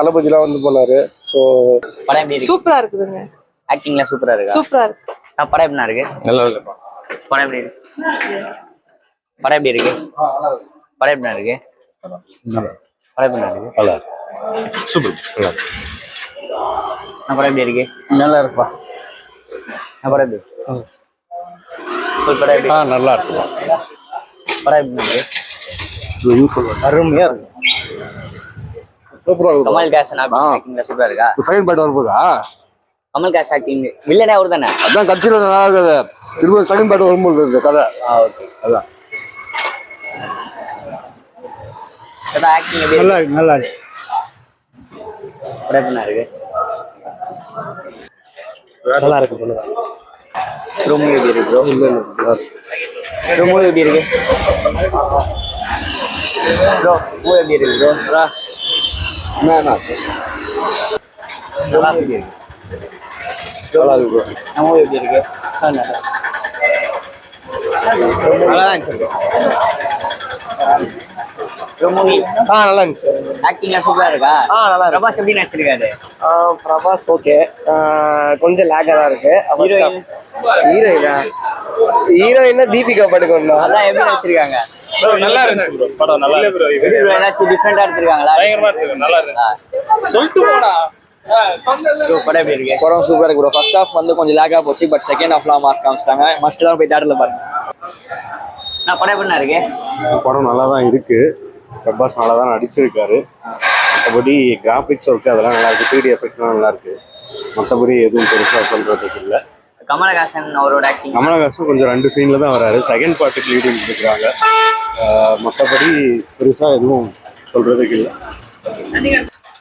தளபதிலாம் வந்து பண்ணாரு. ஸோ படம் எப்படி இருக்கு? சூப்பரா இருக்குதுங்க. ஆக்டிங்லாம் சூப்பரா இருக்கா? சூப்பரா இருக்கு. படம் எப்படி இருக்கு? நல்லா இல்லைப்பா. படம் எப்படி இருக்கு? படம் எப்படி இருக்கு? படம் எப்படி இருக்கு? படம் எப்படி இருக்கு? நல்லா சூப்பர். நல்லா படம் எப்படி இருக்கு? நல்லா இருக்குப்பா. படம் எப்படி? படம் எப்படி? நல்லா இருக்குப்பா. படம் எப்படி இருக்கு? அருமையா இருக்கு. சூப்பரா இருக்கு. கமல்ஹாசன் ஆக்டிங்ல சூப்பரா இருக்கா? செகண்ட் பார்ட் வரப்போதா? கமல்ஹாசன் ஆக்டிங் வில்லனே அவர் தானே? அதான் கடைசியில் நல்லா இருக்குது. திரும்ப செகண்ட் பார்ட் வரும்போது இருக்கு கதை. ஓகே. அதான் ஆக்டிங் எப்படி நல்லா இருக்கு. நல்லா இருக்கு. படம் எப்படி இருக்கு? நல்லா இருக்கு. பண்ணுங்க. ரொம்ப எப்படி இருக்கு ப்ரோ? இல்லை ரொம்ப எப்படி இருக்கு ப்ரோ? மூவி எப்படி இருக்கு ப்ரோ? என்ன நல்லா எப்படி இருக்கு? நல்லா இருக்கு ப்ரோ. மூவி எப்படி இருக்கு? நல்லா இருந்துச்சு. மூவி நல்லா இருந்துச்சு. ஆக்டிங்லாம் சூப்பரா இருக்கா? நல்லா இருக்கு. பிரபாஸ் எப்படி நடிச்சிருக்காரு? பிரபாஸ் ஓகே. கொஞ்சம் லேக்கா தான் இருக்கு. ஹீரோயினா தீபிகா படுகோன். அதான் எப்படி நடிச்சிருக்காங்க? நல்லா இருந்துச்சு ப்ரோ. படம் நல்லா இருக்கு. ஏதாச்சும் டிஃப்ரெண்டா எடுத்திருக்காங்களா? பயங்கரமா இருக்கு. நல்லா இருந்துச்சு. சொல்லிட்டு போடா. படம் எப்படி இருக்கு? படம் சூப்பரா இருக்கு ப்ரோ. ஃபர்ஸ்ட் ஹாஃப் வந்து கொஞ்சம் லேக்கா போச்சு, பட் செகண்ட் ஹாஃப்லாம் மாஸ் காமிச்சிட்டாங்க. மஸ்ட் தான் போய் தியேட்டர்ல பாருங்க. படம் எப்படி இருக்கு? படம் நல்லா தான் இருக்கு. பிரபாஸ் நல்லா தான் நடிச்சிருக்காரு. மற்றபடி கிராஃபிக்ஸ் ஒர்க்கு அதெல்லாம் நல்லா இருக்கு. 3D எஃபெக்ட்லாம் நல்லா இருக்கு. மற்றபடி எதுவும் பெருசாக சொல்றதுக்கு இல்லை. கமலஹாசன் அவரோட ஆக்டிங். கமலஹாசன் கொஞ்சம் 2 சீன்ல தான் வராரு. செகண்ட் பார்ட்டுக்கு லீடிங் இருக்கிறாங்க. மற்றபடி பெருசாக எதுவும் சொல்றதுக்கு இல்லை.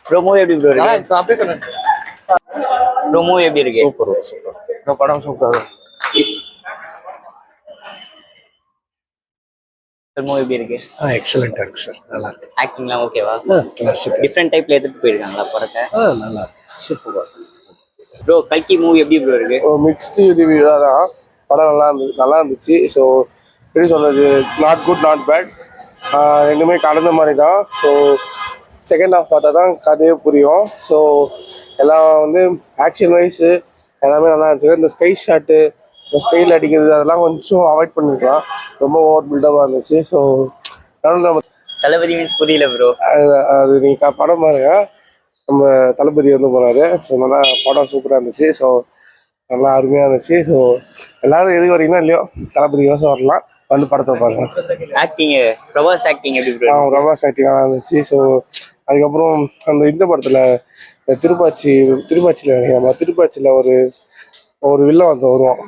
ப்ரோ மூவி எப்படி ப்ரோ இருக்கு? ப்ரோ மூவி எப்படி இருக்கு? Super super. படம் சூப்பரா மூவி எப்படி இருக்கு? எக்ஸலண்டா இருக்கு சார். நல்லா இருக்கு. ஆக்டிங்லாம் ஓகேவா? கிளாசிக். டிஃப்ரெண்ட் டைப்ல எடுத்துட்டு போயிருக்காங்களா படத்தை? நல்லா இருக்கு. சூப்பரா. ப்ரோ கல்கி மூவி எப்படி ப்ரோ இருக்கு? மிக்ஸ்டு ரிவ்யூ தான். படம் நல்லா இருந்துச்சு. ஸோ எப்படி சொல்றது, நாட் குட் நாட் பேட், ரெண்டுமே கலந்த மாதிரி தான். ஸோ செகண்ட் ஹாஃப் பார்த்தா தான் கதையே புரியும். ஸோ எல்லாம் வந்து ஆக்ஷன் வைஸு எல்லாமே நல்லா இருந்துச்சு. இந்த ஸ்கை ஷாட்டு, இந்த ஸ்கைல் அடிக்கிறது அதெல்லாம் கொஞ்சம் அவாய்ட் பண்ணிருக்கலாம். ரொம்ப ஓவர் பில்டப்பாக இருந்துச்சு. ஸோ நம்ம தளபதி மீன்ஸ் புரியல ப்ரோ. அது நீங்கள் படம் பாருங்க. நம்ம தளபதி வந்து போனாரு. ஸோ நல்லா படம் சூப்பராக இருந்துச்சு. ஸோ நல்லா அருமையாக இருந்துச்சு. ஸோ எல்லாரும் எதுக்கு வரீங்களோ இல்லையோ தளபதி யோசனை வரலாம், வந்து படத்தை பாருங்க. ஆக்டிங் பிரபாஸ் ஆக்டிங் எப்படி ப்ரோ? பிரபாஸ் ஆக்டிங் நல்லா இருந்துச்சு. ஸோ அதுக்கப்புறம் அந்த இந்த படத்தில் திருப்பாச்சியில் நினைக்கிறேன். திருப்பாச்சியில் ஒரு வில்லம் வந்து வருவான்.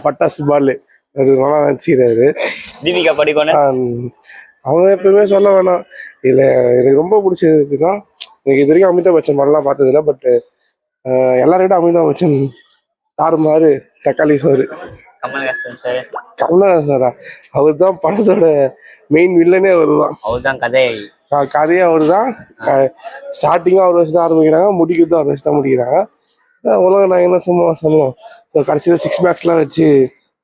பட்டாசு பால். அது நல்லா நினச்சிக்கிறாரு. தீபிகா படுகோன். அவங்க எப்பயுமே சொல்ல வேணாம். இல்லை எனக்கு ரொம்ப பிடிச்சது எப்படின்னா, எனக்கு இது வரைக்கும் அமிதாப் பச்சன் படம்லாம் பார்த்ததில்ல. பட் எல்லாரோட அமிதாப் பச்சன் தாறுமாறு தக்காளி சோறு. கமல்ஹாசன் சார். கமல்ஹாசன் சாரா? அவர் தான் படத்தோட மெயின் வில்லனே அவர் தான். அவர் தான் கதையே அவர் தான். ஸ்டார்டிங்காக அவர் வச்சு தான் ஆரம்பிக்கிறாங்க, முடிக்கிறதும் அவர் வச்சு தான் முடிக்கிறாங்க. உலகம் நாங்கள் என்ன சும்மா சொல்லுவோம். ஸோ கடைசியில் 6 பேக்ஸ்லாம் வச்சு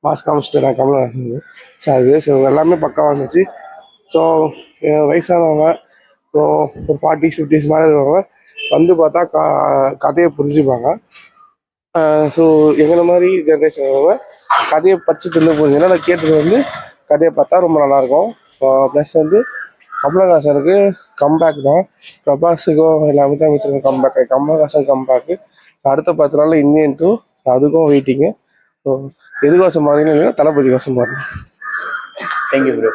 மாஸ் காமிச்சிட்டு கமல்ஹாசன். ஸோ அது ஸோ எல்லாமே பக்காவாக இருந்துச்சு. ஸோ வயசானவங்க, ஸோ ஒரு 40s 50s மேலே இருக்கவங்க வந்து பார்த்தா கதையை புரிஞ்சுப்பாங்க. ஸோ எங்களை மாதிரி ஜென்ரேஷன் கதையை படிச்சுட்டு இருந்து புரிஞ்சுன்னா கேட்டுட்டு வந்து கதையை பார்த்தா ரொம்ப நல்லாயிருக்கும். ப்ளஸ் வந்து கமலஹாசனுக்கு கம்பேக் தான். பிரபாஸுக்கும் எல்லாமே தான் வச்சுருக்க கம்பேக். கமலஹாசன் கம்பேக்கு. ஸோ அடுத்த 10 நாளில் இந்தியன் 2. ஸோ அதுக்கும் வெயிட்டிங்கு. ஸோ எதுக்கோசம் மாறினு இல்லைன்னா தளபதி கோசம் மாறினு. Thank you bro.